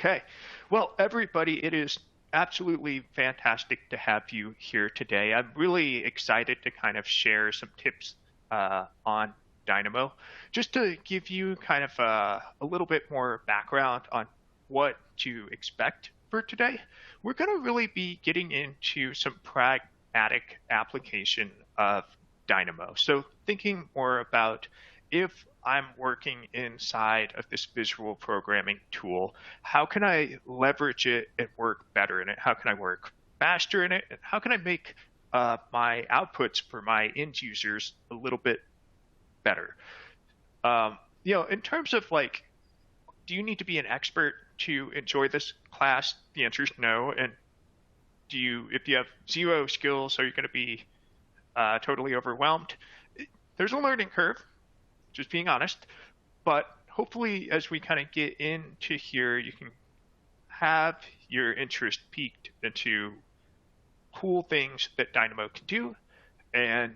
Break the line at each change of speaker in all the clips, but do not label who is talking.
Okay. Well, everybody, it is absolutely fantastic to have you here today. I'm really excited to kind of share some tips on Dynamo, just to give you kind of a little bit more background on what to expect for today. We're going to really be getting into some pragmatic application of Dynamo. So thinking more about if I'm working inside of this visual programming tool, how can I leverage it and work better in it? How can I work faster in it? And how can I make my outputs for my end users a little bit better? In terms of like, do you need to be an expert to enjoy this class? The answer is no. And if you have zero skills, are you going to be totally overwhelmed? There's a learning curve, just being honest. But hopefully, as we kind of get into here, you can have your interest piqued into cool things that Dynamo can do, and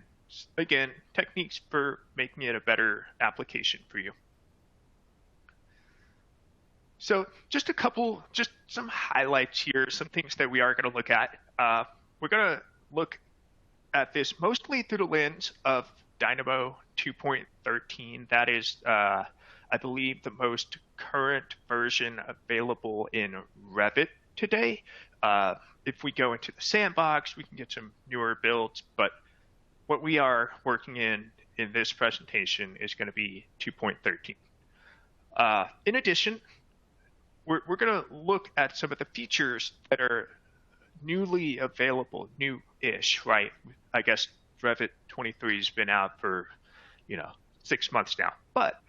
again, techniques for making it a better application for you. So just some highlights here, some things that we are going to look at. We're going to look at this mostly through the lens of Dynamo 2.13. That is, I believe, the most current version available in Revit today. If we go into the sandbox, we can get some newer builds, but what we are working in this presentation is going to be 2.13. In addition, we're going to look at some of the features that are newly available, new-ish, right? I guess Revit 23 has been out for, 6 months now. But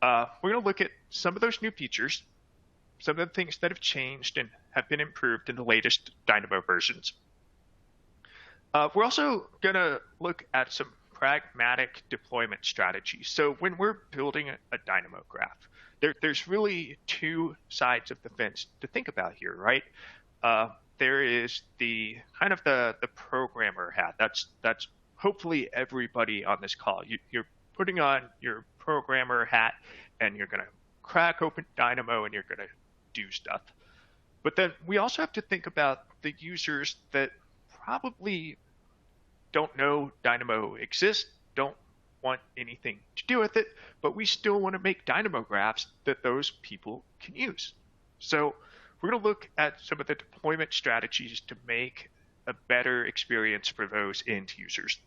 we're going to look at some of those new features, some of the things that have changed and have been improved in the latest Dynamo versions. We're also going to look at some pragmatic deployment strategies. So when we're building a Dynamo graph, there's really two sides of the fence to think about here, right? There is the kind of the programmer hat. That's hopefully everybody on this call. You're putting on your programmer hat and you're going to crack open Dynamo and you're going to do stuff. But then we also have to think about the users that probably don't know Dynamo exists, don't want anything to do with it, but we still want to make Dynamo graphs that those people can use. So we're going to look at some of the deployment strategies to make a better experience for those end users.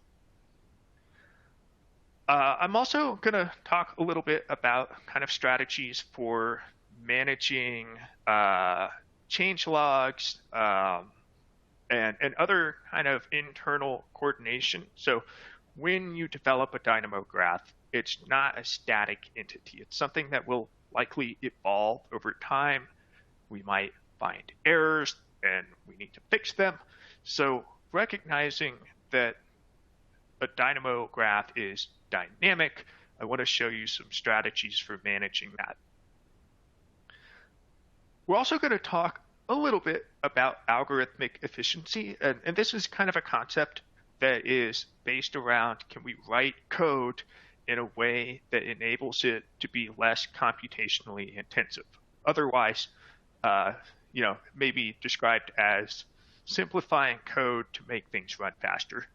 I'm also going to talk a little bit about kind of strategies for managing change logs and other kind of internal coordination. So when you develop a Dynamo graph, it's not a static entity. It's something that will likely evolve over time. We might find errors and we need to fix them. So recognizing that a Dynamo graph is dynamic, I want to show you some strategies for managing that. We're also going to talk a little bit about algorithmic efficiency, and this is kind of a concept that is based around, can we write code in a way that enables it to be less computationally intensive? Otherwise, maybe described as simplifying code to make things run faster.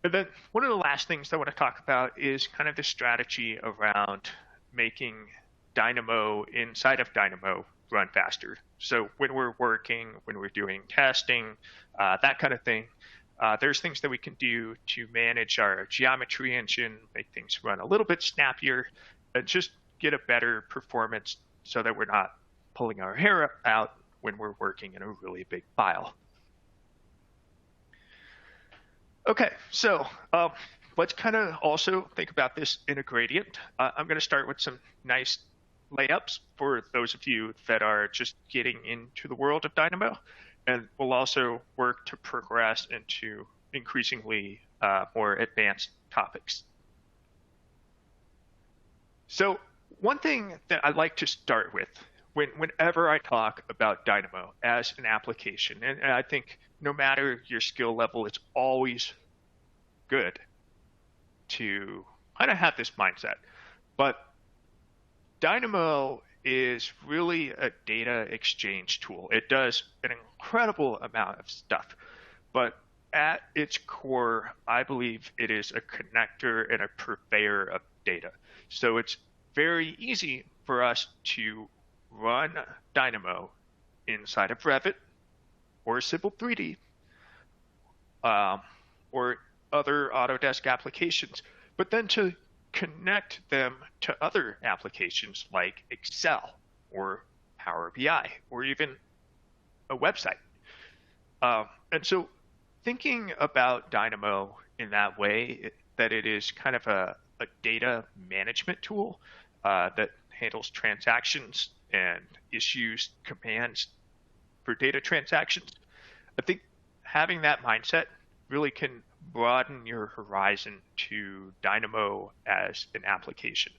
And then one of the last things I want to talk about is kind of the strategy around making Dynamo inside of Dynamo run faster. So when we're working, when we're doing testing, that kind of thing, there's things that we can do to manage our geometry engine, make things run a little bit snappier, and just get a better performance so that we're not pulling our hair out when we're working in a really big file. Okay, so let's kind of also think about this in a gradient. I'm going to start with some nice layups for those of you that are just getting into the world of Dynamo, and we'll also work to progress into increasingly more advanced topics. So one thing that I like to start with whenever I talk about Dynamo as an application, and I think no matter your skill level, it's always good to kind of have this mindset. But Dynamo is really a data exchange tool. It does an incredible amount of stuff, but at its core, I believe it is a connector and a purveyor of data. So it's very easy for us to run Dynamo inside of Revit or Civil 3D or other Autodesk applications, but then to connect them to other applications like Excel or Power BI or even a website. And so thinking about Dynamo in that way, that it is kind of a data management tool that handles transactions and issues commands for data transactions, I think having that mindset really can broaden your horizon to Dynamo as an application.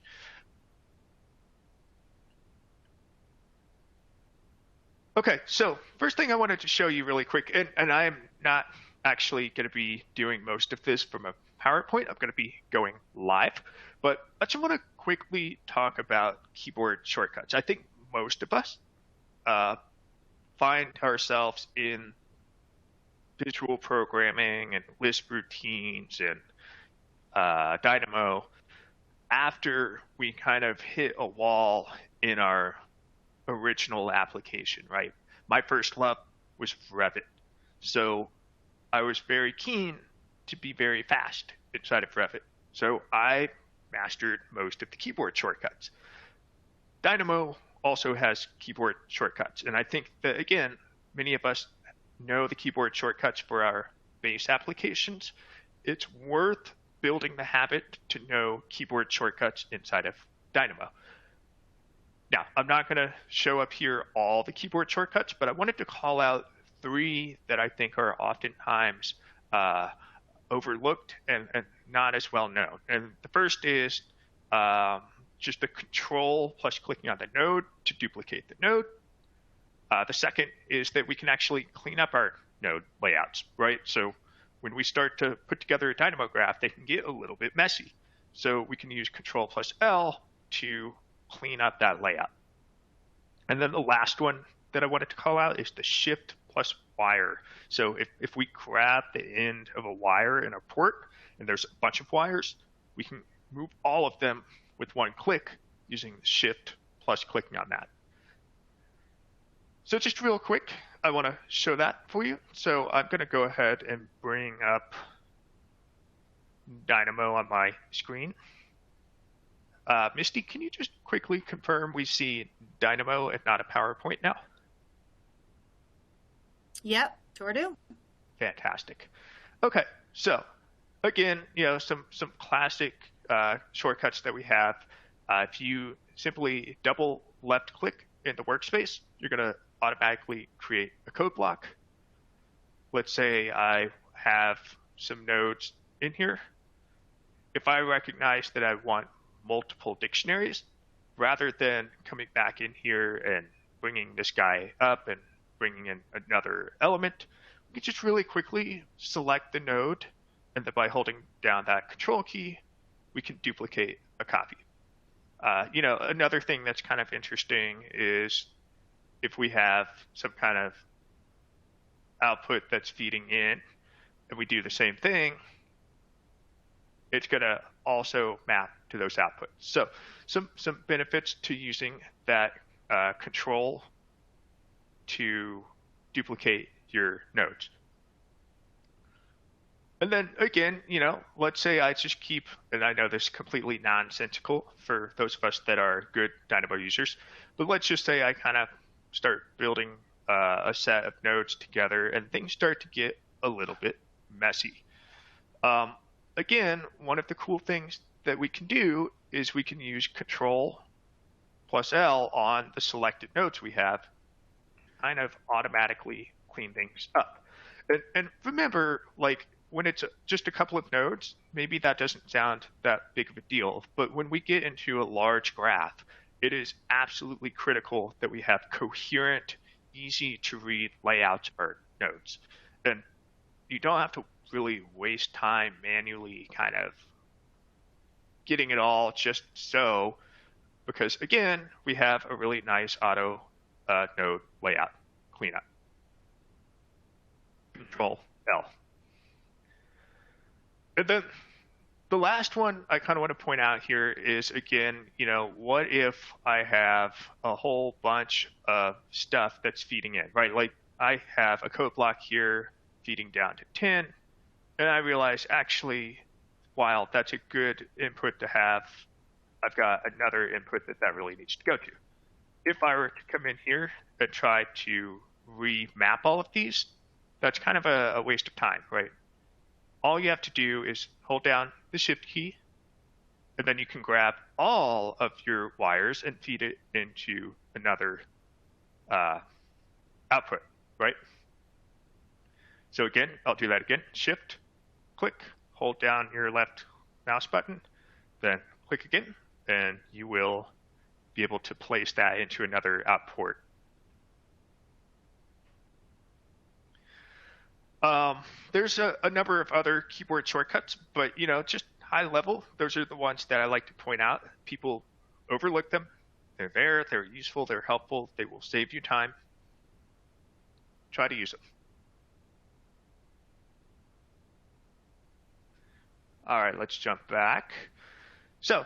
Okay, so first thing I wanted to show you really quick, and I'm not actually going to be doing most of this from a PowerPoint. I'm going to be going live, but I just want to quickly talk about keyboard shortcuts. I think most of us find ourselves in visual programming and Lisp routines and Dynamo after we kind of hit a wall in our original application, right? My first love was Revit. So I was very keen to be very fast inside of Revit. So I mastered most of the keyboard shortcuts. Dynamo also has keyboard shortcuts. And I think that, again, many of us know the keyboard shortcuts for our base applications. It's worth building the habit to know keyboard shortcuts inside of Dynamo. Now, I'm not going to show up here all the keyboard shortcuts, but I wanted to call out 3 that I think are oftentimes overlooked and not as well known. And the first is just the control plus clicking on the node to duplicate the node. The second is that we can actually clean up our node layouts, right? So when we start to put together a Dynamo graph, they can get a little bit messy. So we can use Control plus L to clean up that layout. And then the last one that I wanted to call out is the Shift plus wire. So if we grab the end of a wire in a port and there's a bunch of wires, we can move all of them with one click using Shift plus clicking on that. So just real quick, I want to show that for you. So I'm going to go ahead and bring up Dynamo on my screen. Misty, can you just quickly confirm we see Dynamo and not a PowerPoint now?
Yep, sure do.
Fantastic. Okay, so again, some classic shortcuts that we have. If you simply double left click in the workspace, you're going to automatically create a code block. Let's say I have some nodes in here. If I recognize that I want multiple dictionaries, rather than coming back in here and bringing this guy up and bringing in another element, we can just really quickly select the node, and then by holding down that control key, we can duplicate a copy. Another thing that's kind of interesting is if we have some kind of output that's feeding in and we do the same thing, it's going to also map to those outputs. So some benefits to using that control to duplicate your nodes. And then again, let's say I just keep, and I know this is completely nonsensical for those of us that are good Dynamo users, but let's just say I kind of start building a set of nodes together and things start to get a little bit messy. Again, one of the cool things that we can do is we can use Control plus L on the selected nodes we have, kind of automatically clean things up. And remember, like when it's just a couple of nodes, maybe that doesn't sound that big of a deal, but when we get into a large graph, it is absolutely critical that we have coherent, easy to read layouts of our nodes. And you don't have to really waste time manually kind of getting it all just so, because again, we have a really nice auto node layout cleanup. Control L. And then the last one I kind of want to point out here is, again, what if I have a whole bunch of stuff that's feeding in, right? Like I have a code block here feeding down to 10, and I realize actually, while that's a good input to have, I've got another input that really needs to go to. If I were to come in here and try to remap all of these, that's kind of a waste of time, right? All you have to do is hold down the Shift key, and then you can grab all of your wires and feed it into another output, right? So again, I'll do that again. Shift, click, hold down your left mouse button, then click again, and you will be able to place that into another output. There's a number of other keyboard shortcuts, but just high level, those are the ones that I like to point out. People overlook them. They're there, they're useful, they're helpful, they will save you time. Try to use them. All right, let's jump back. So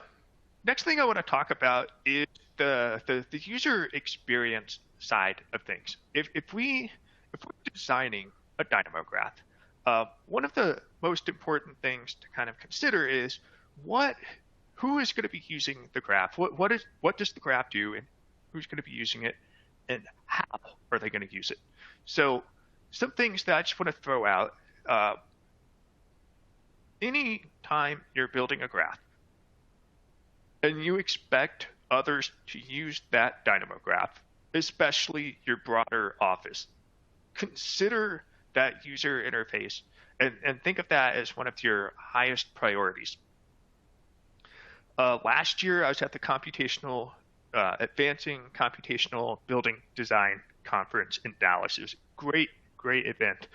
next thing I want to talk about is the user experience side of things. If we're designing a Dynamo graph, one of the most important things to kind of consider is who is going to be using the graph? What does the graph do, and who's going to be using it, and how are they going to use it? So some things that I just want to throw out. Any time you're building a graph and you expect others to use that Dynamo graph, especially your broader office, consider that user interface and think of that as one of your highest priorities. Last year, I was at the Advancing Computational Building Design Conference in Dallas. It was a great event.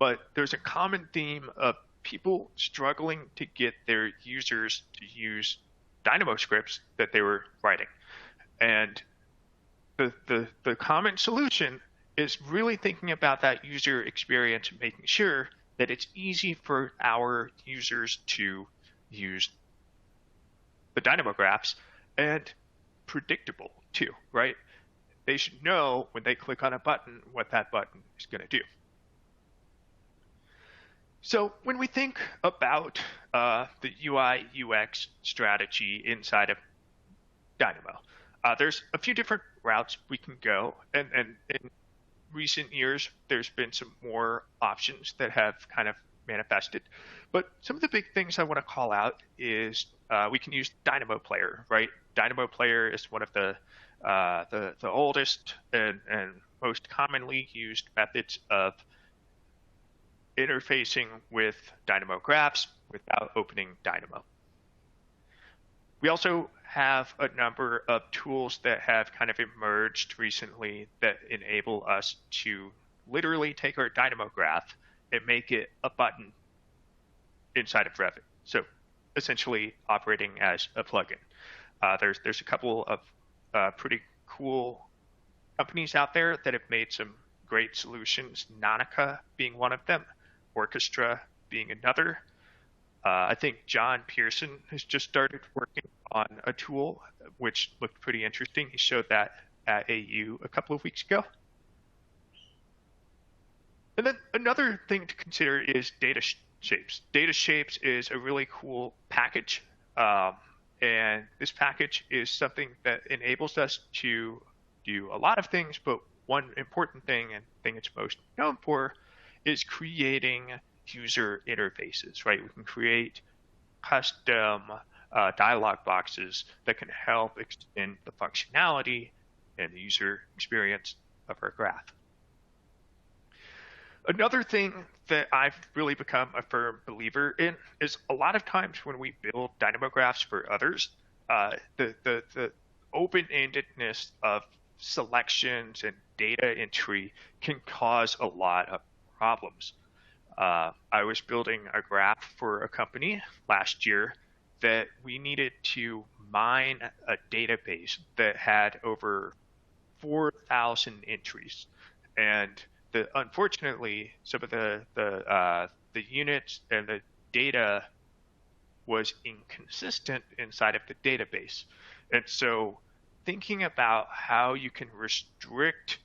But there's a common theme of people struggling to get their users to use Dynamo scripts that they were writing. And the common solution is really thinking about that user experience and making sure that it's easy for our users to use the Dynamo graphs and predictable too, right? They should know when they click on a button what that button is going to do. So when we think about the UI UX strategy inside of Dynamo, there's a few different routes we can go, and in recent years there's been some more options that have kind of manifested. But some of the big things I want to call out is we can use Dynamo Player, right? Dynamo Player is one of the oldest and most commonly used methods of interfacing with Dynamo graphs without opening Dynamo. We also have a number of tools that have kind of emerged recently that enable us to literally take our Dynamo graph and make it a button inside of Revit. So essentially operating as a plugin. There's a couple of pretty cool companies out there that have made some great solutions, Nautica being one of them, Orchestra being another. I think John Pearson has just started working on a tool which looked pretty interesting. He showed that at AU a couple of weeks ago. And then another thing to consider is data shapes. Data shapes is a really cool package. And this package is something that enables us to do a lot of things, but one important thing and thing it's most known for is creating user interfaces, right? We can create custom dialog boxes that can help extend the functionality and the user experience of our graph. Another thing that I've really become a firm believer in is a lot of times when we build Dynamo graphs for others, the open-endedness of selections and data entry can cause a lot of problems. I was building a graph for a company last year that we needed to mine a database that had over 4,000 entries, and unfortunately some of the units and the data was inconsistent inside of the database. And so thinking about how you can restrict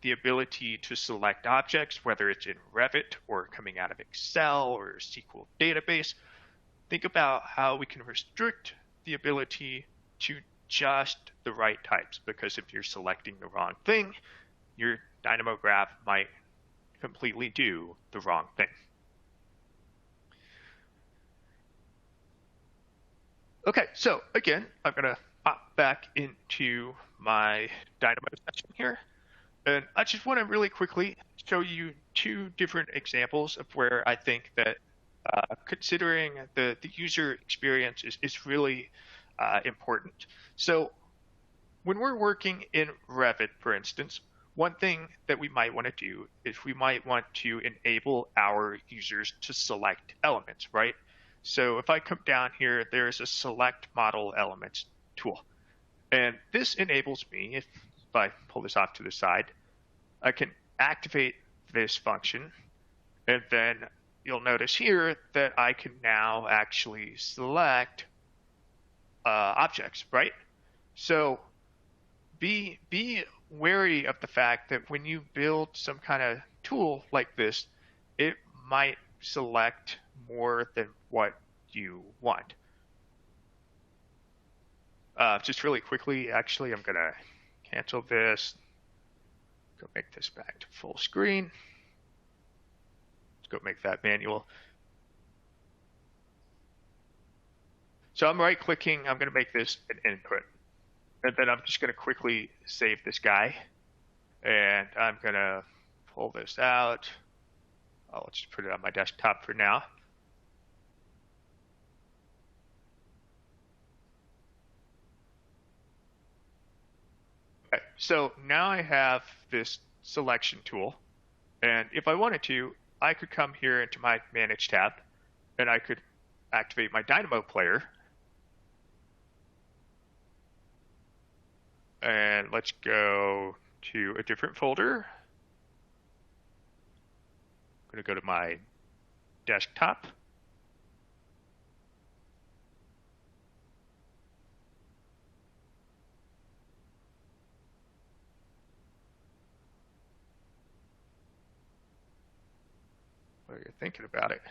the ability to select objects, whether it's in Revit or coming out of Excel or SQL database, think about how we can restrict the ability to just the right types, because if you're selecting the wrong thing, your Dynamo graph might completely do the wrong thing. Okay, so again, I'm going to hop back into my Dynamo section here. And I just want to really quickly show you two different examples of where I think that considering the user experience is really important. So when we're working in Revit, for instance, one thing that we might want to do is we might want to enable our users to select elements, right? So if I come down here, there's a select model elements tool. And this enables me, if I pull this off to the side, I can activate this function, and then you'll notice here that I can now actually select objects, right? So be wary of the fact that when you build some kind of tool like this, it might select more than what you want. Just really quickly, actually, I'm going to cancel this. Go make this back to full screen. Let's go make that manual. So I'm right clicking, I'm going to make this an input. And then I'm just going to quickly save this guy. And I'm going to pull this out. Oh, let's just put it on my desktop for now. Okay, so now I have this selection tool. And if I wanted to, I could come here into my Manage tab, and I could activate my Dynamo player. And let's go to a different folder. I'm going to go to my desktop. What are you thinking about it?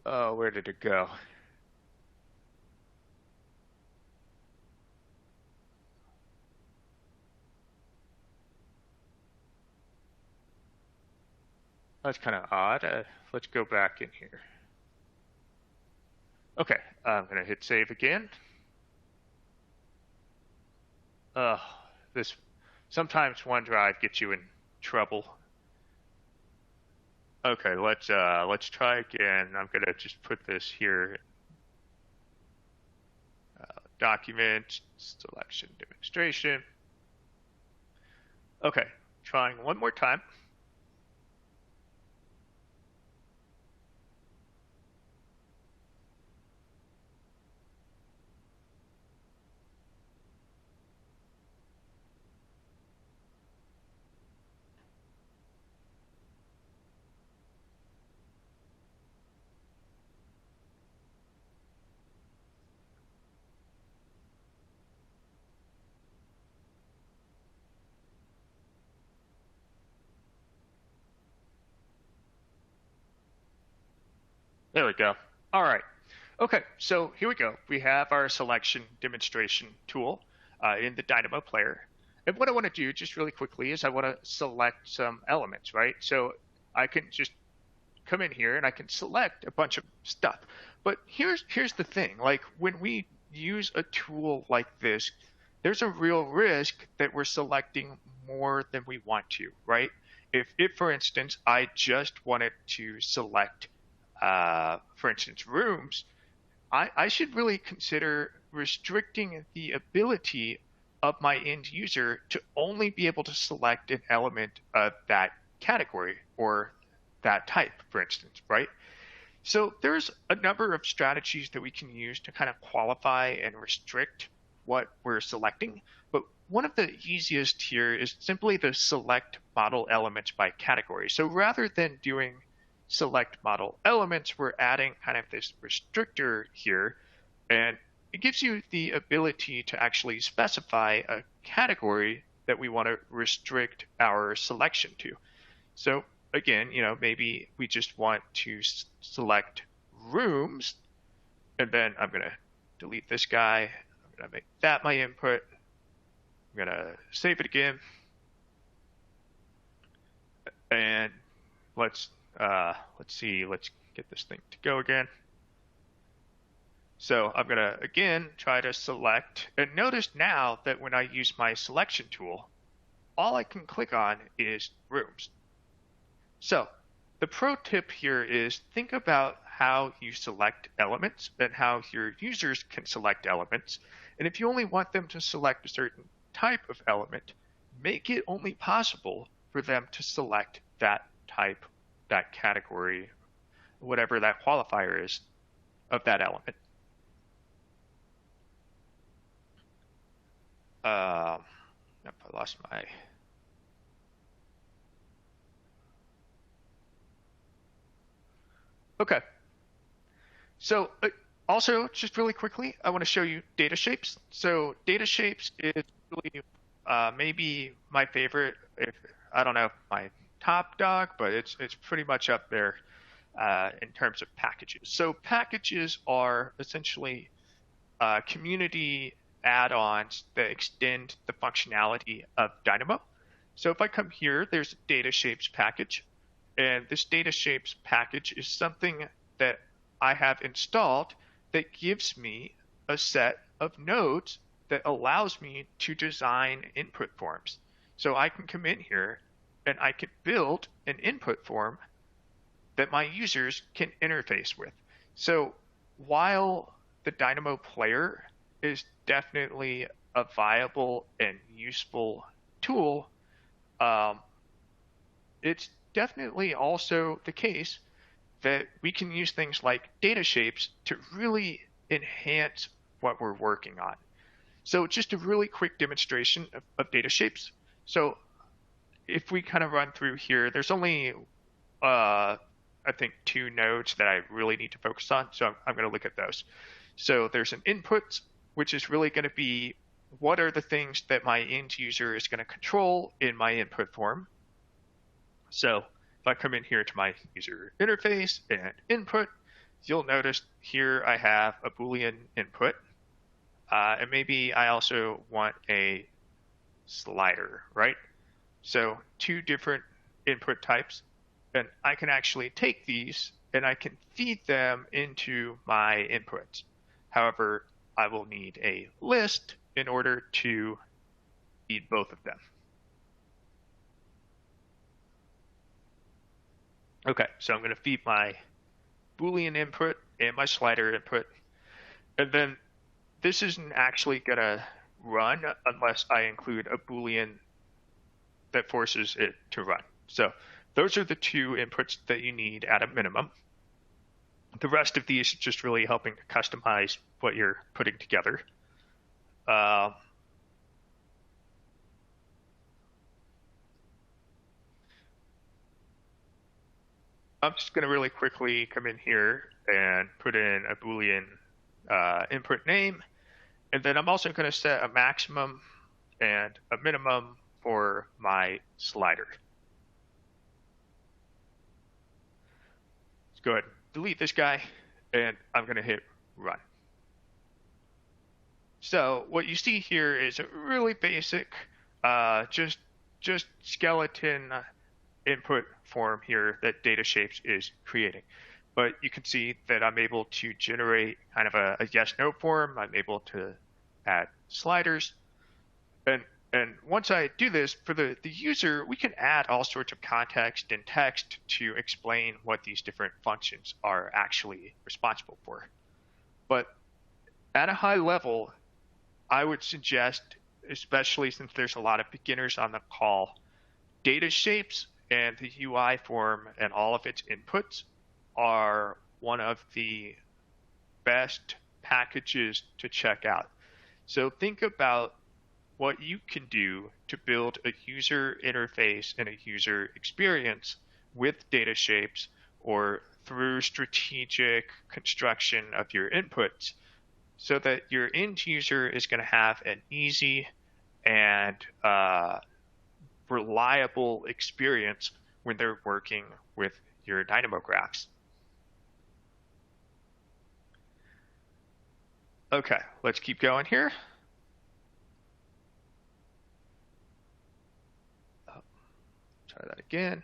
Oh, where did it go? That's kind of odd. Let's go back in here. Okay, I'm going to hit save again. Sometimes OneDrive gets you in trouble. Okay, let's try again. I'm going to just put this here. Document, selection, demonstration. Okay, trying one more time. There we go. All right. Okay, so here we go. We have our selection demonstration tool in the Dynamo player. And what I want to do just really quickly is I want to select some elements, right? So I can just come in here and I can select a bunch of stuff. But here's the thing. Like when we use a tool like this, there's a real risk that we're selecting more than we want to, right? If for instance, I just wanted to select for instance, rooms, I should really consider restricting the ability of my end user to only be able to select an element of that category or that type, for instance, right? So there's a number of strategies that we can use to kind of qualify and restrict what we're selecting. But one of the easiest here is simply to select model elements by category. So rather than doing select model elements, we're adding kind of this restrictor here, and it gives you the ability to actually specify a category that we want to restrict our selection to. So again, maybe we just want to select rooms, and then I'm going to delete this guy. I'm going to make that my input. I'm going to save it again. And let's see, let's get this thing to go again. So I'm going to, again, try to select. And notice now that when I use my selection tool, all I can click on is rooms. So the pro tip here is think about how you select elements and how your users can select elements. And if you only want them to select a certain type of element, make it only possible for them to select that type, that category, whatever that qualifier is of that element. I lost my... Okay. So also, just really quickly, I want to show you data shapes. So data shapes is really maybe my favorite. I don't know if my top dog, but it's pretty much up there in terms of packages. So packages are essentially community add-ons that extend the functionality of Dynamo. So if I come here, there's a data shapes package. And this data shapes package is something that I have installed that gives me a set of nodes that allows me to design input forms. So I can come in here and I can build an input form that my users can interface with. So while the Dynamo player is definitely a viable and useful tool, it's definitely also the case that we can use things like data shapes to really enhance what we're working on. So just a really quick demonstration of data shapes. So if we kind of run through here, there's only, I think, 2 nodes that I really need to focus on. So I'm going to look at those. So there's an input, which is really going to be what are the things that my end user is going to control in my input form. So if I come in here to my user interface and input, you'll notice here I have a Boolean input. And maybe I also want a slider, right? So 2 different input types. And I can actually take these and I can feed them into my inputs. However, I will need a list in order to feed both of them. Okay, so I'm going to feed my Boolean input and my slider input. And then this isn't actually going to run unless I include a Boolean that forces it to run. So those are the 2 inputs that you need at a minimum. The rest of these are just really helping to customize what you're putting together. I'm just going to really quickly come in here and put in a Boolean input name. And then I'm also going to set a maximum and a minimum for my slider. Let's go ahead and delete this guy, and I'm going to hit run. So what you see here is a really basic, just skeleton input form here that data shapes is creating. But you can see that I'm able to generate kind of a yes/no form. I'm able to add sliders. And once I do this, for the user, we can add all sorts of context and text to explain what these different functions are actually responsible for. But at a high level, I would suggest, especially since there's a lot of beginners on the call, data shapes and the UI form and all of its inputs are one of the best packages to check out. So think about what you can do to build a user interface and a user experience with data shapes or through strategic construction of your inputs so that your end user is going to have an easy and reliable experience when they're working with your Dynamo graphs. Okay, let's keep going here. Try that again.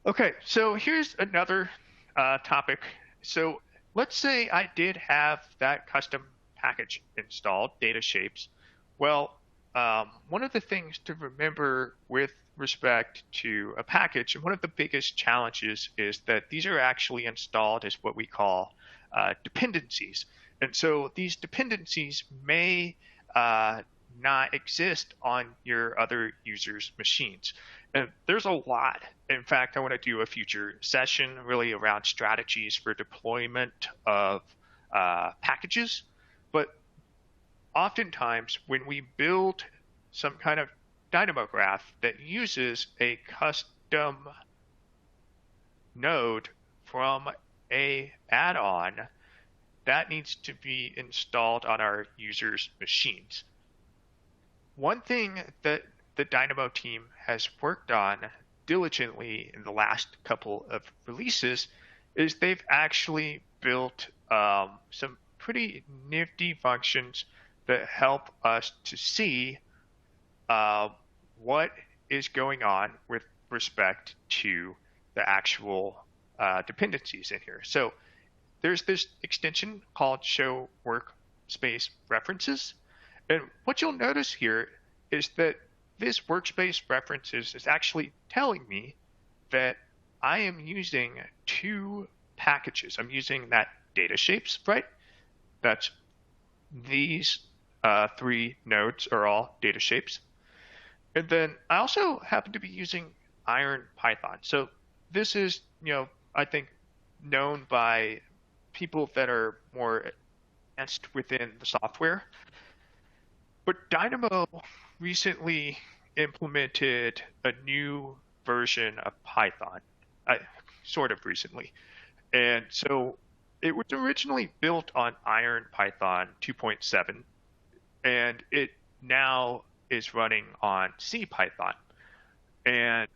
Okay, so here's another topic. So let's say I did have that custom package installed, data shapes. Well, one of the things to remember with respect to a package, and one of the biggest challenges is that these are actually installed as what we call dependencies. And so these dependencies may not exist on your other users' machines. And there's a lot. In fact, I want to do a future session really around strategies for deployment of packages. But oftentimes, when we build some kind of Dynamo graph that uses a custom node from a add-on, that needs to be installed on our users' machines. One thing that the Dynamo team has worked on diligently in the last couple of releases is they've actually built some pretty nifty functions that help us to see what is going on with respect to the actual dependencies in here. So there's this extension called Show Workspace References. And what you'll notice here is that this Workspace References is actually telling me that I am using two packages. I'm using that data shapes, right? That's these three nodes are all data shapes. And then I also happen to be using Iron Python. So this is, I think known by people that are more advanced within the software. But Dynamo recently implemented a new version of Python, sort of recently. And so it was originally built on Iron Python 2.7, and it now is running on C Python. And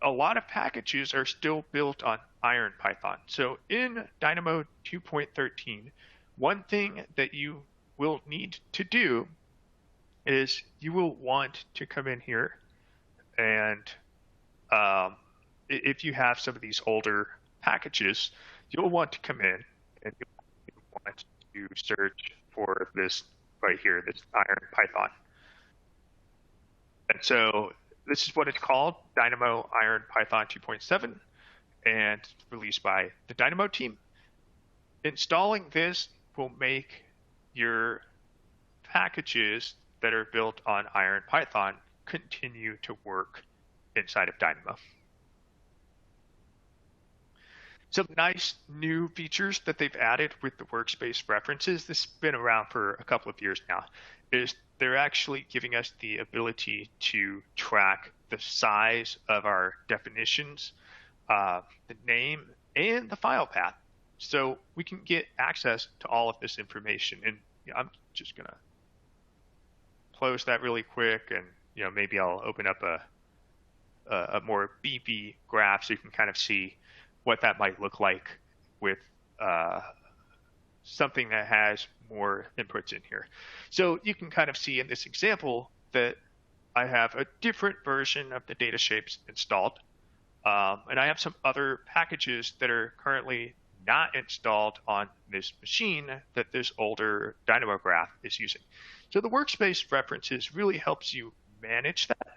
a lot of packages are still built on Iron Python. So in Dynamo 2.13, one thing that you will need to do is you will want to come in here and if you have some of these older packages, you'll want to come in and you'll want to search for this right here, this Iron Python. And so this is what it's called, Dynamo Iron Python 2.7, and released by the Dynamo team. Installing this will make your packages that are built on Iron Python continue to work inside of Dynamo. Some nice new features that they've added with the Workspace References, this has been around for a couple of years now, is they're actually giving us the ability to track the size of our definitions, the name, and the file path. So we can get access to all of this information. And I'm just going to close that really quick, and maybe I'll open up a more beefy graph so you can kind of see what that might look like with something that has more inputs in here. So you can kind of see in this example that I have a different version of the data shapes installed, and I have some other packages that are currently not installed on this machine that this older Dynamo graph is using. So the Workspace References really helps you manage that,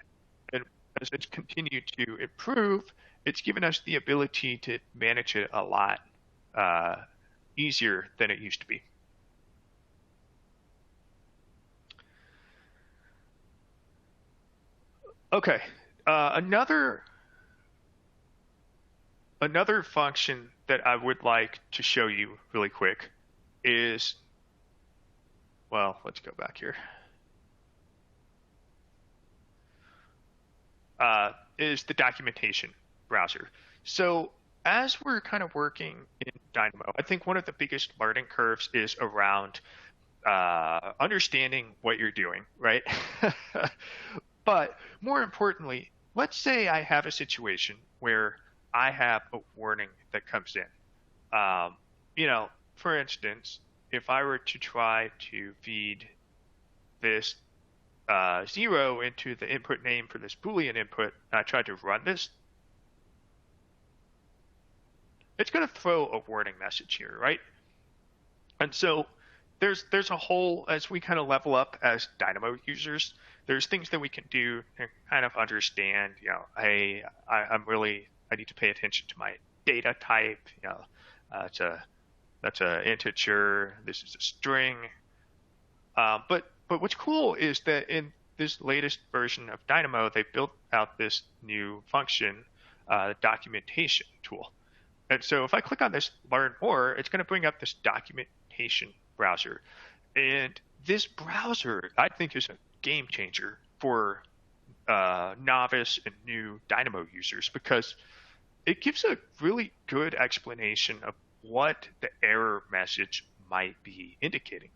and as it's continued to improve, it's given us the ability to manage it a lot easier than it used to be. Okay. Another function that I would like to show you really quick is, well, let's go back here. Is the documentation browser. So as we're kind of working in Dynamo, I think one of the biggest learning curves is around understanding what you're doing, right? But more importantly, let's say I have a situation where I have a warning that comes in. For instance, if I were to try to feed this 0 into the input name for this Boolean input, and I tried to run this, it's going to throw a warning message here, right? And so there's a whole, as we kind of level up as Dynamo users, there's things that we can do and kind of understand, hey, I need to pay attention to my data type, that's a integer, this is a string. But what's cool is that in this latest version of Dynamo, they built out this new function, documentation tool. And so if I click on this learn more, it's going to bring up this documentation browser. And this browser, I think, is a game changer for novice and new Dynamo users because it gives a really good explanation of what the error message might be indicating.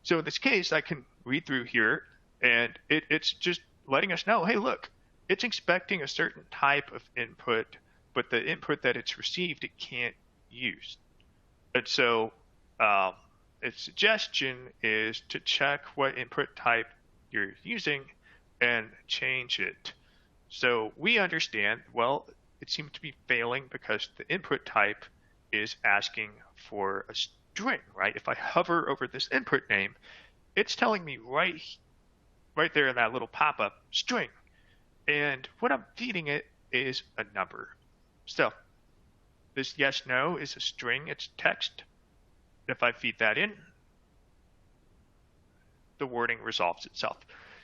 So in this case, I can read through here, and it's just letting us know, hey, look, it's expecting a certain type of input, but the input that it's received, it can't use. And so its suggestion is to check what input type you're using and change it. So we understand, well, it seems to be failing because the input type is asking for a string, right? If I hover over this input name, it's telling me right there in that little pop-up, string. And what I'm feeding it is a number. So this yes, no is a string, it's text. If I feed that in, the wording resolves itself.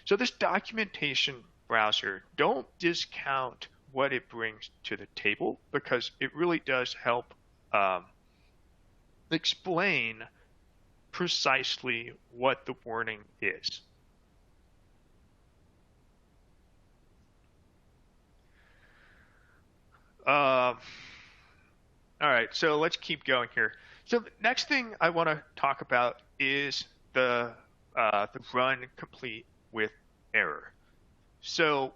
So this documentation browser, don't discount what it brings to the table because it really does help explain precisely what the warning is. All right, so let's keep going here. So the next thing I want to talk about is the run complete with error. So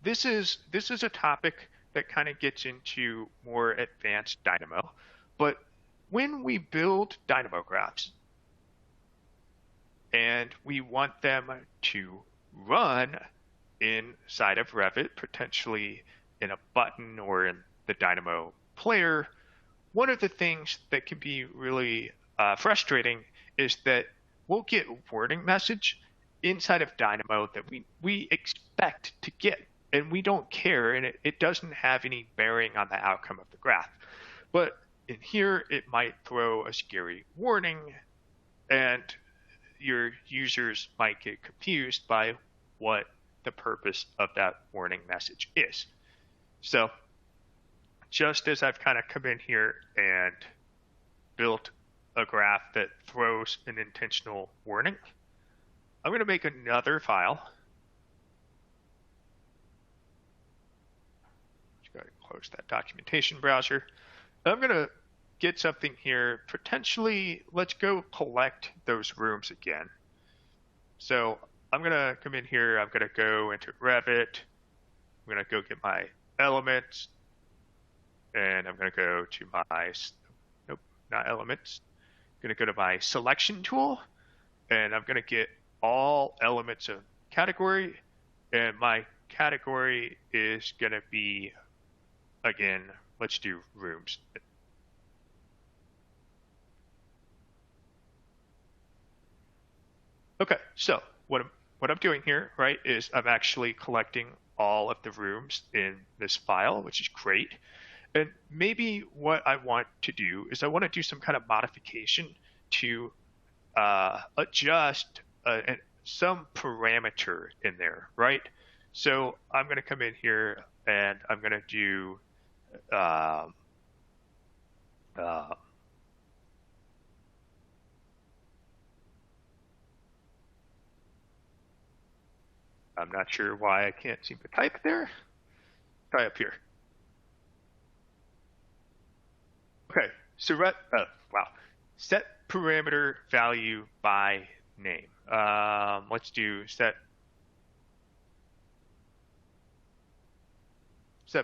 this is a topic that kind of gets into more advanced Dynamo, but when we build Dynamo graphs and we want them to run inside of Revit, potentially in a button or in the Dynamo player, one of the things that can be really frustrating is that we'll get a warning message inside of Dynamo that we expect to get, and we don't care, and it doesn't have any bearing on the outcome of the graph. But in here, it might throw a scary warning, and your users might get confused by what the purpose of that warning message is. So just as I've kind of come in here and built a graph that throws an intentional warning, I'm going to make another file. Let's go ahead and close that documentation browser. I'm going to get something here. Potentially, let's go collect those rooms again. So I'm going to come in here. I'm going to go into Revit. I'm going to go get my elements. And I'm going to go to my, nope, not elements. I'm going to go to my selection tool. And I'm going to get all elements of category. And my category is going to be, again, let's do rooms. Okay, so what I'm doing here, right, is I'm actually collecting all of the rooms in this file, which is great. And maybe what I want to do is I want to do some kind of modification to adjust some parameter in there, right? So I'm going to come in here and I'm going to do uh, uh, I'm not sure why I can't seem to type there. Try up here. Okay, so wow, set parameter value by name. Let's do set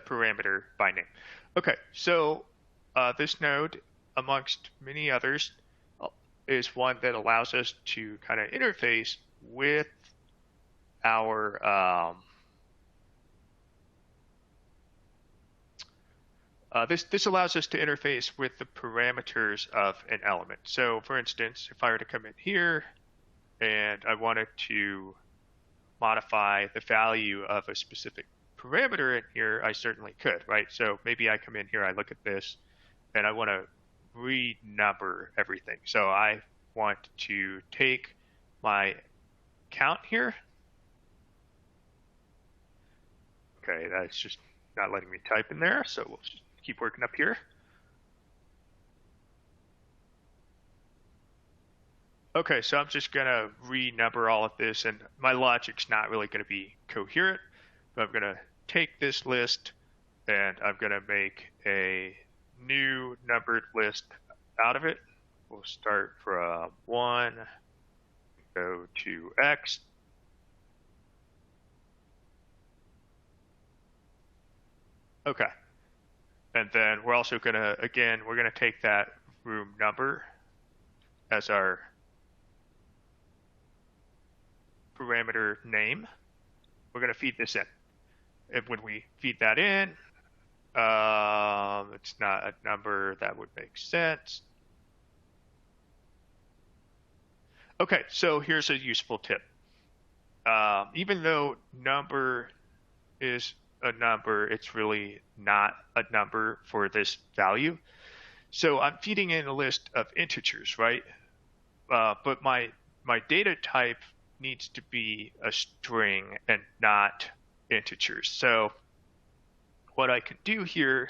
parameter by name. Okay, so this node, amongst many others, is one that allows us to kind of interface with our this allows us to interface with the parameters of an element. So for instance, if I were to come in here and I wanted to modify the value of a specific parameter in here, I certainly could, right? So maybe I come in here, I look at this, and I want to renumber everything. So I want to take my count here. Okay, that's just not letting me type in there, so we'll just keep working up here. Okay, so I'm just going to renumber all of this, and my logic's not really going to be coherent, but I'm going to take this list, and I'm going to make a new numbered list out of it. We'll start from 1, go to X. Okay. And then we're also going to, again, we're going to take that room number as our parameter name. We're going to feed this in. And when we feed that in, it's not a number that would make sense. Okay, so here's a useful tip. Even though number is a number, it's really not a number for this value. So I'm feeding in a list of integers, right? But my data type needs to be a string and not integers. So what I can do here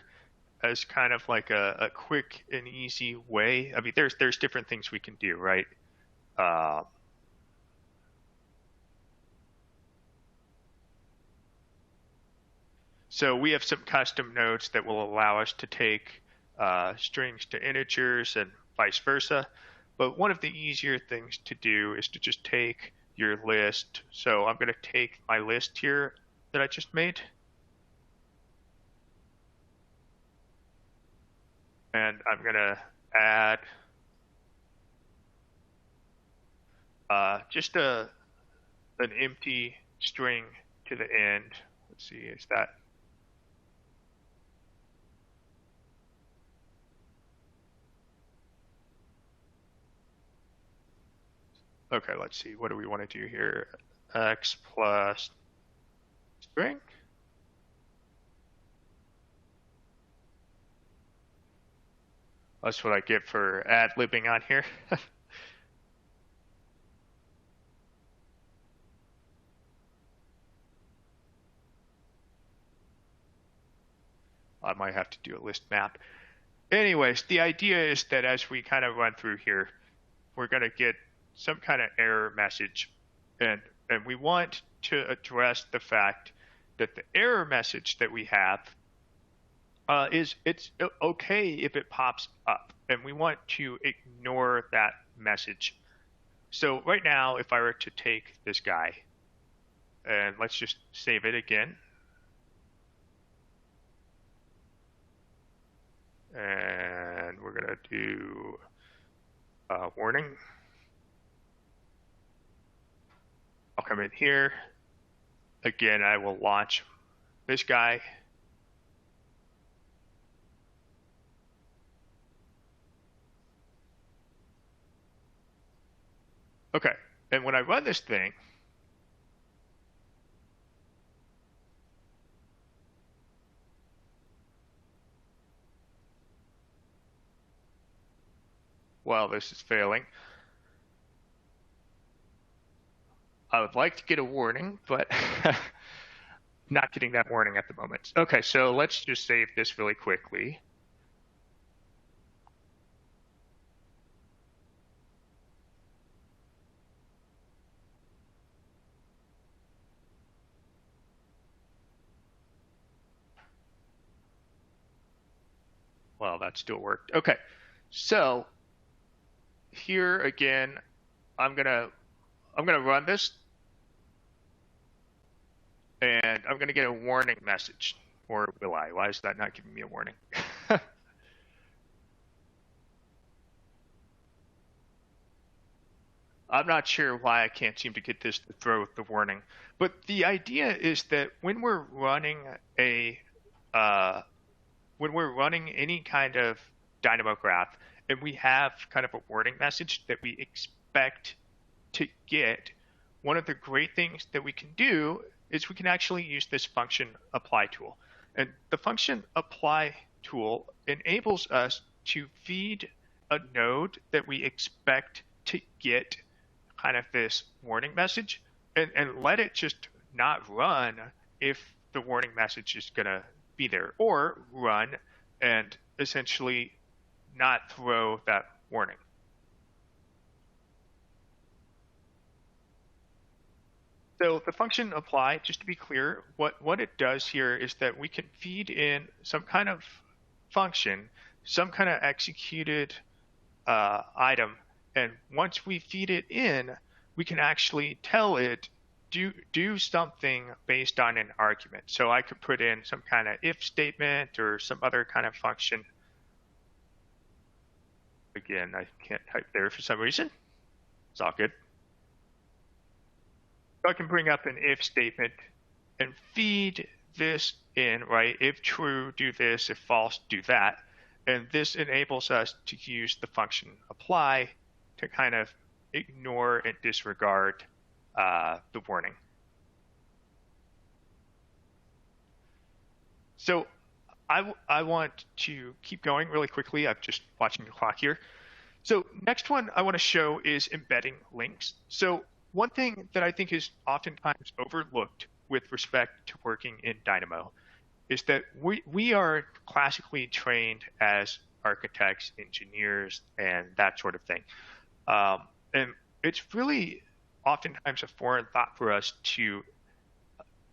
as kind of like a quick and easy way, I mean, there's different things we can do, right? So we have some custom nodes that will allow us to take strings to integers and vice versa. But one of the easier things to do is to just take your list. So I'm going to take my list here that I just made. And I'm going to add just an empty string to the end. Let's see, is that? Okay, let's see. What do we want to do here? X plus string. That's what I get for ad-libbing on here. I might have to do a list map. Anyways, the idea is that as we kind of run through here, we're going to get some kind of error message. And we want to address the fact that the error message that we have it's okay if it pops up. And we want to ignore that message. So right now, if I were to take this guy, and let's just save it again. And we're going to do warning. I'll come in here. Again, I will launch this guy. Okay, and when I run this thing, while this is failing, I would like to get a warning, but Not getting that warning at the moment. Okay, so let's just save this really quickly. Well, that still worked. Okay, so here again, I'm gonna run this, and I'm gonna get a warning message. Or will I? Why is that not giving me a warning? I'm not sure why I can't seem to get this to throw the warning. But the idea is that when we're running uh, any kind of Dynamo graph, and we have kind of a warning message that we expect to get, one of the great things that we can do is we can actually use this function apply tool. And the function apply tool enables us to feed a node that we expect to get kind of this warning message and let it just not run if the warning message is going to be there, or run and essentially not throw that warning. So the function apply, just to be clear, what it does here is that we can feed in some kind of function, some kind of executed item, and once we feed it in, we can actually tell it do something based on an argument. So I could put in some kind of if statement or some other kind of function. Again, I can't type there for some reason. It's all good. So I can bring up an if statement and feed this in, right? If true, do this. If false, do that. And this enables us to use the function apply to kind of ignore and disregard the warning. So I want to keep going really quickly. I'm just watching the clock here. So next one I want to show is embedding links. So one thing that I think is oftentimes overlooked with respect to working in Dynamo is that we are classically trained as architects, engineers, and that sort of thing. And it's really oftentimes a foreign thought for us to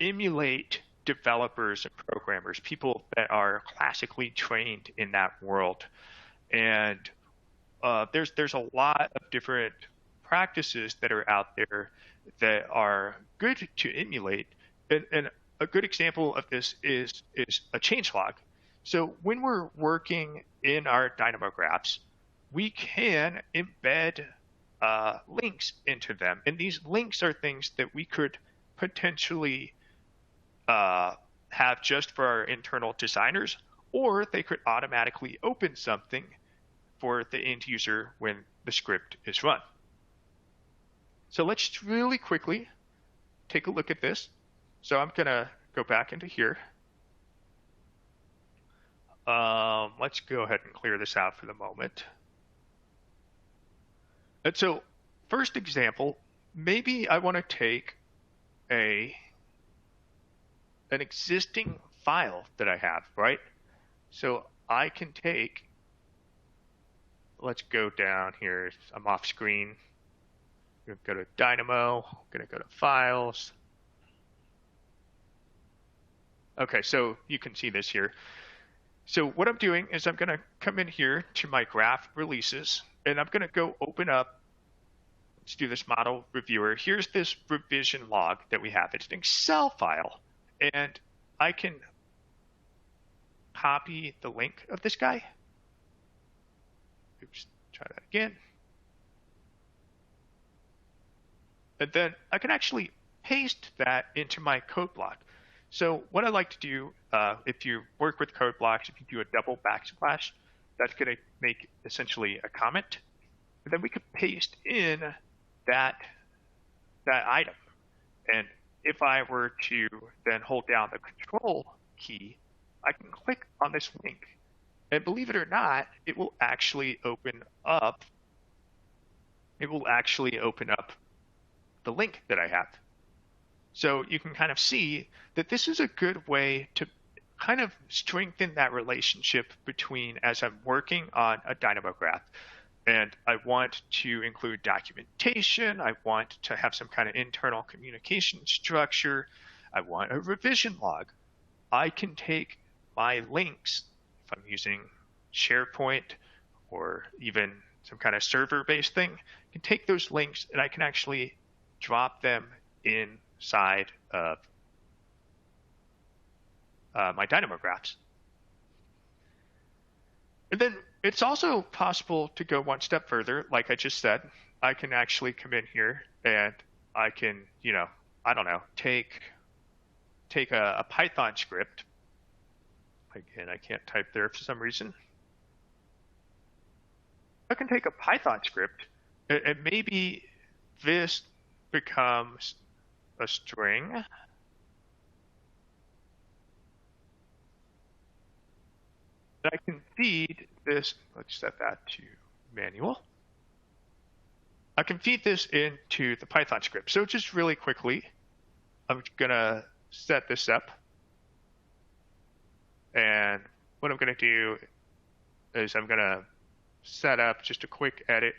emulate developers and programmers, people that are classically trained in that world. And there's a lot of different practices that are out there that are good to emulate. And a good example of this is a changelog. So when we're working in our Dynamo graphs, we can embed links into them. And these links are things that we could potentially have just for our internal designers, or they could automatically open something for the end user when the script is run. So let's just really quickly take a look at this. So I'm going to go back into here. Let's go ahead and clear this out for the moment. And so first example, maybe I want to take an existing file that I have, right? So I can take, let's go down here. I'm off screen. I'm going to go to Dynamo. I'm going to go to Files. Okay, so you can see this here. So what I'm doing is I'm going to come in here to my graph releases, and I'm going to go open up. Let's do this model reviewer. Here's this revision log that we have. It's an Excel file, and I can copy the link of this guy. Oops, try that again. And then I can actually paste that into my code block. So what I like to do, if you work with code blocks, if you do a double backslash, that's going to make essentially a comment. And then we could paste in that item. And if I were to then hold down the control key, I can click on this link. And believe it or not, it will actually open up the link that I have. So you can kind of see that this is a good way to kind of strengthen that relationship between as I'm working on a Dynamo graph. And I want to include documentation. I want to have some kind of internal communication structure. I want a revision log. I can take my links, if I'm using SharePoint or even some kind of server-based thing, I can take those links and I can actually drop them inside of my Dynamo graphs. And then it's also possible to go one step further. Like I just said, I can actually come in here and I can, I don't know, take a Python script. Again, I can't type there for some reason. I can take a Python script and maybe this becomes a string. I can feed this, let's set that to manual. I can feed this into the Python script. So just really quickly, I'm going to set this up. And what I'm going to do is I'm going to set up just a quick edit.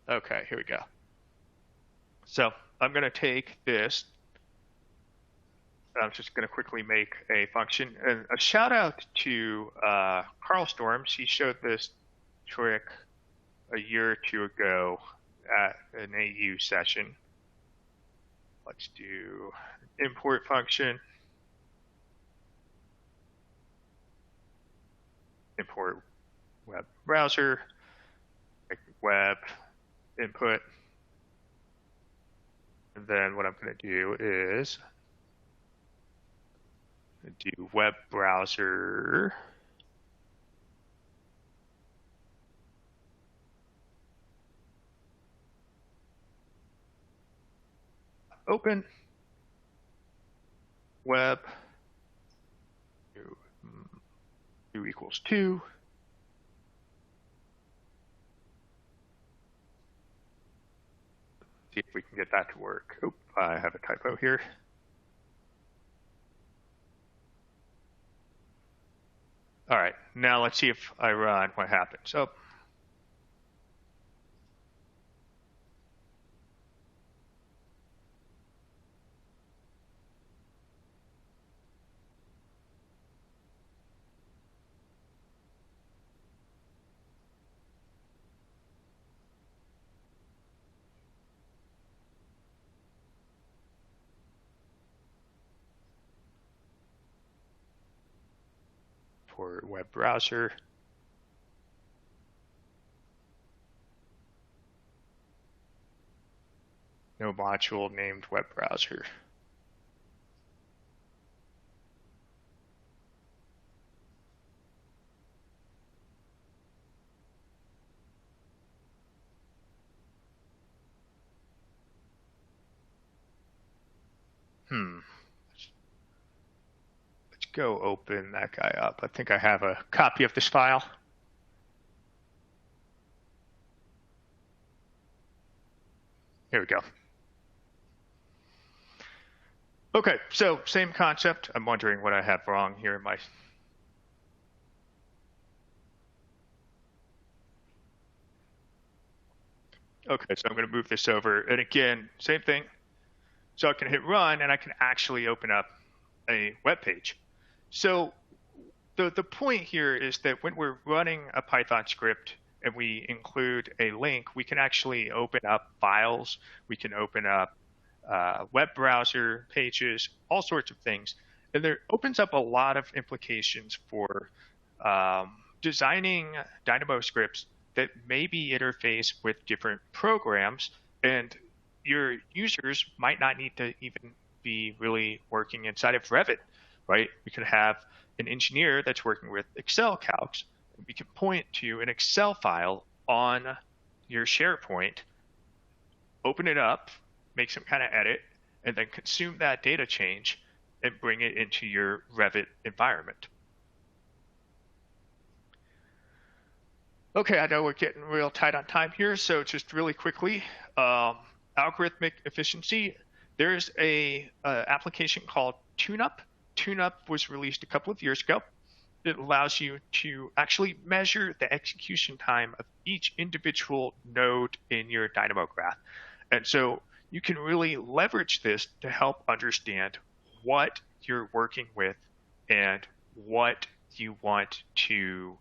Okay, here we go. So I'm going to take this. I'm just going to quickly make a function. And a shout out to Carl Storms. He showed this trick a year or two ago at an AU session. Let's do import function. Import web browser. Web input. And then what I'm going to do is do web browser. Open web u equals 2. See if we can get that to work. Oh, I have a typo here. All right, now let's see if I run what happens. Oh. For web browser. No module named web browser. Let's go open that guy up. I think I have a copy of this file. Here we go. Okay, so same concept. I'm wondering what I have wrong here in my. Okay, so I'm going to move this over. And again, same thing. So I can hit run and I can actually open up a web page. So the point here is that when we're running a Python script and we include a link, we can actually open up files. We can open up web browser pages, all sorts of things. And there opens up a lot of implications for designing Dynamo scripts that maybe interface with different programs, and your users might not need to even be really working inside of Revit, right? We could have an engineer that's working with Excel calcs. We can point to an Excel file on your SharePoint, open it up, make some kind of edit, and then consume that data change and bring it into your Revit environment. Okay, I know we're getting real tight on time here, so just really quickly, algorithmic efficiency. There's a application called TuneUp. TuneUp was released a couple of years ago. It allows you to actually measure the execution time of each individual node in your Dynamo graph. And so you can really leverage this to help understand what you're working with and what you want to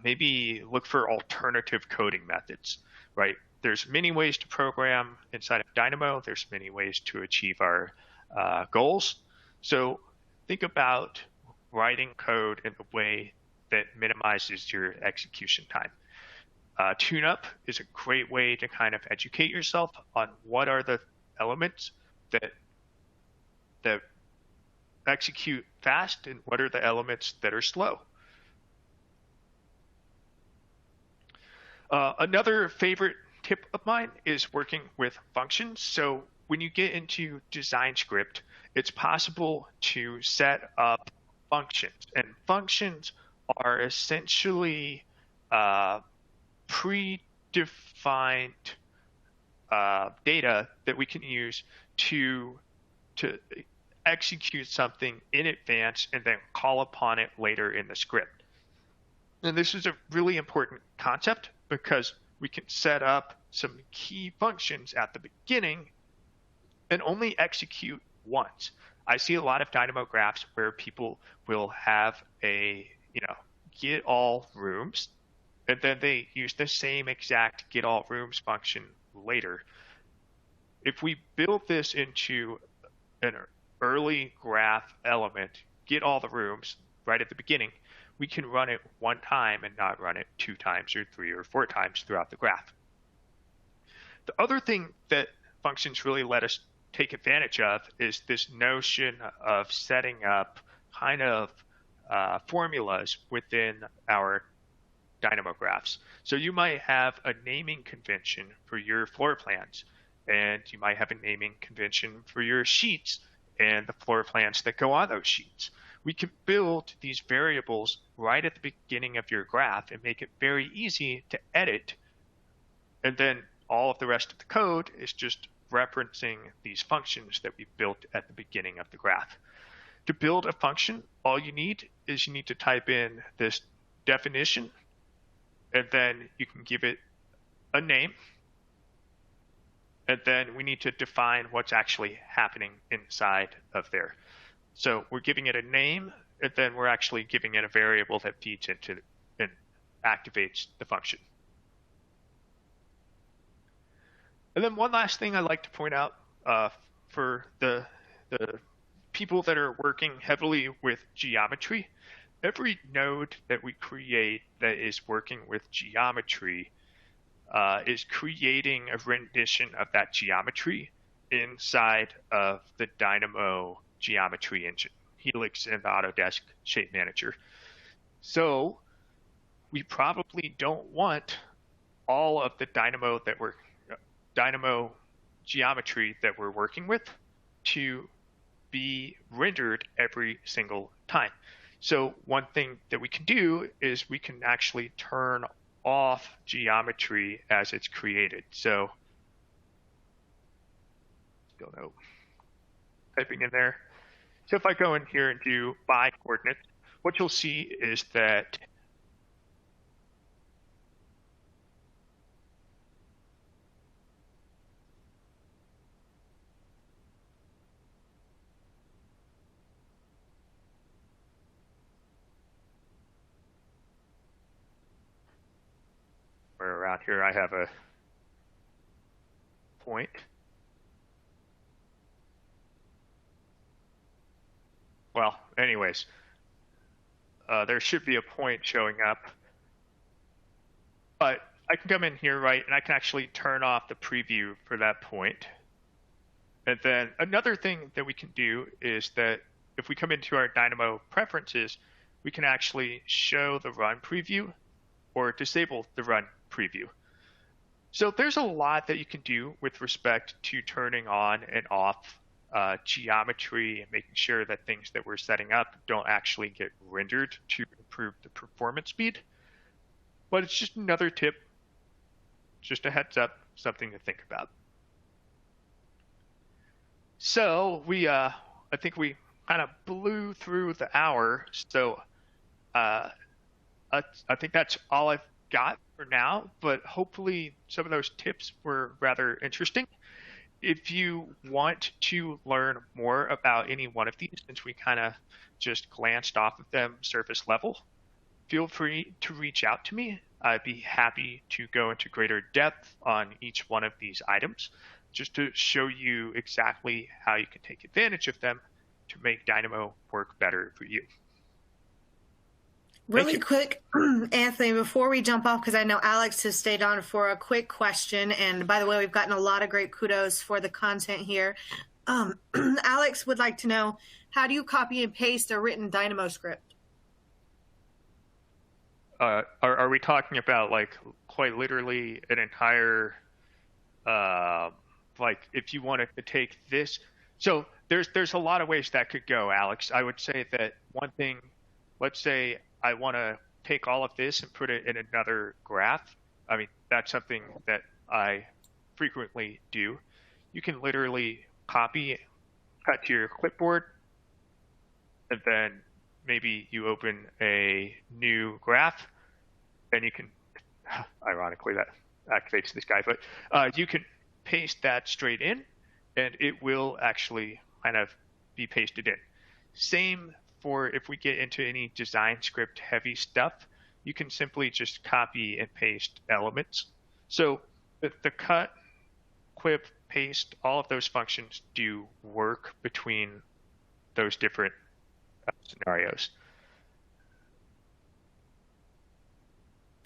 maybe look for alternative coding methods, right? There's many ways to program inside of Dynamo. There's many ways to achieve our goals. So think about writing code in a way that minimizes your execution time. TuneUp is a great way to kind of educate yourself on what are the elements that execute fast and what are the elements that are slow. Another favorite tip of mine is working with functions. So when you get into design script, it's possible to set up functions, and functions are essentially predefined data that we can use to execute something in advance and then call upon it later in the script. And this is a really important concept because we can set up some key functions at the beginning and only execute once. I see a lot of Dynamo graphs where people will have a, get all rooms, and then they use the same exact get all rooms function later. If we build this into an early graph element, get all the rooms right at the beginning, we can run it one time and not run it 2 times or 3 or 4 times throughout the graph. The other thing that functions really let us take advantage of is this notion of setting up kind of formulas within our Dynamo graphs. So you might have a naming convention for your floor plans, and you might have a naming convention for your sheets and the floor plans that go on those sheets. We can build these variables right at the beginning of your graph and make it very easy to edit. And then all of the rest of the code is just referencing these functions that we built at the beginning of the graph. To build a function, all you need is you need to type in this definition, and then you can give it a name. And then we need to define what's actually happening inside of there. So we're giving it a name, and then we're actually giving it a variable that feeds into and activates the function. And then one last thing I'd like to point out for the people that are working heavily with geometry, every node that we create that is working with geometry is creating a rendition of that geometry inside of the Dynamo geometry engine, Helix and the Autodesk Shape Manager. So we probably don't want all of the Dynamo geometry that we're working with to be rendered every single time. So one thing that we can do is we can actually turn off geometry as it's created. So still no typing in there. So if I go in here and do by coordinates, what you'll see is that where around here I have a point. Well, anyways, there should be a point showing up, but I can come in here, right, and I can actually turn off the preview for that point. And then another thing that we can do is that if we come into our Dynamo preferences, we can actually show the run preview or disable the run preview. So there's a lot that you can do with respect to turning on and off geometry and making sure that things that we're setting up don't actually get rendered to improve the performance speed. But it's just another tip, just a heads up, something to think about. So I think we kind of blew through the hour. So I think that's all I've got for now, but hopefully some of those tips were rather interesting. If you want to learn more about any one of these, since we kind of just glanced off of them surface level, feel free to reach out to me. I'd be happy to go into greater depth on each one of these items, just to show you exactly how you can take advantage of them to make Dynamo work better for you.
Really quick, Anthony, before we jump off, because I know Alex has stayed on for a quick question. And by the way, we've gotten a lot of great kudos for the content here. Alex would like to know, how do you copy and paste a written Dynamo script?
Are we talking about like quite literally an entire, like if you wanted to take this? So there's a lot of ways that could go, Alex. I would say that one thing, let's say I want to take all of this and put it in another graph. I mean, that's something that I frequently do. You can literally copy, cut to your clipboard, and then maybe you open a new graph, and you can, ironically, that activates this guy, but you can paste that straight in, and it will actually kind of be pasted in. Same for if we get into any design script heavy stuff, you can simply just copy and paste elements. So the cut, clip, paste, all of those functions do work between those different scenarios.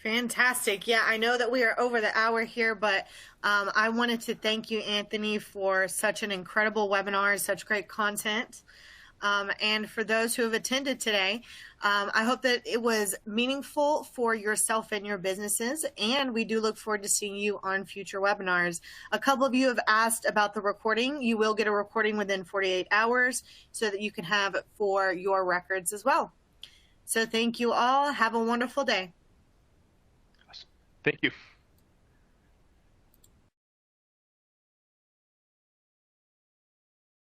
Fantastic. Yeah, I know that we are over the hour here, but I wanted to thank you, Anthony, for such an incredible webinar, such great content. And for those who have attended today, I hope that it was meaningful for yourself and your businesses, and we do look forward to seeing you on future webinars. A couple of you have asked about the recording. You will get a recording within 48 hours so that you can have it for your records as well. So thank you all. Have a wonderful day.
Awesome. Thank you.